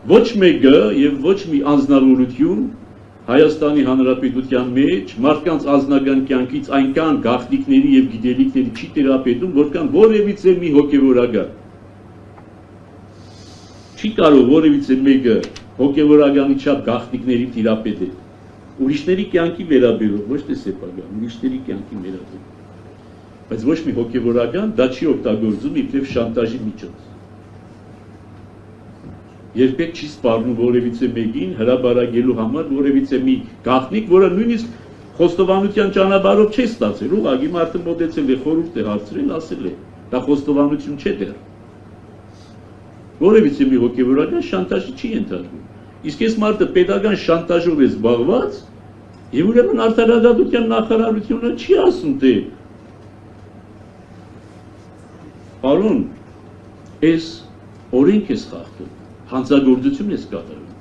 ոչ մեկը եւ ոչ մի անձնավորություն Հայաստանի Հանրապետության մեջ մարդկանց անձնական կյանքից այնքան գաղտնիքների եւ գիտելիքների չի տիրապետում, որքան որևիցե մի հոգեվորական։ Չի կարող որևիցե մեկը հոգեվորականի չափ գաղտնիքների տիրապետել։ Ուրիշների կյանքի վերաբերող, ոչ թե սեփական, ուրիշների կյանքի վերաբերող։ Բայց ոչ մի հոգեվորական դա չի օգտագործում իբրև շանտաժի միջոց։ Երբեք չի սպառնում որևիցե մեկին հրաբարակելու համար որևիցե մի գաղտնիք, որը նույնիսկ խոստովանության ճանապարհով չի ստացել, ուղղակի մարդը մոտեցել է, խորհուրդ է հարցրել, ասել է, դա խոստովանություն չէ դեռ։ Որևիցե մի հոգեվորական շանտաժի չի ենթարկվում։ Իսկ այս մարդը պետական շանտաժով է զբաղված, եւ ուրեմն արդարադատության նախարարությունը չի ասում, թե պարոն, այս օրենք է խախտում, հանցագործություն է կատարում։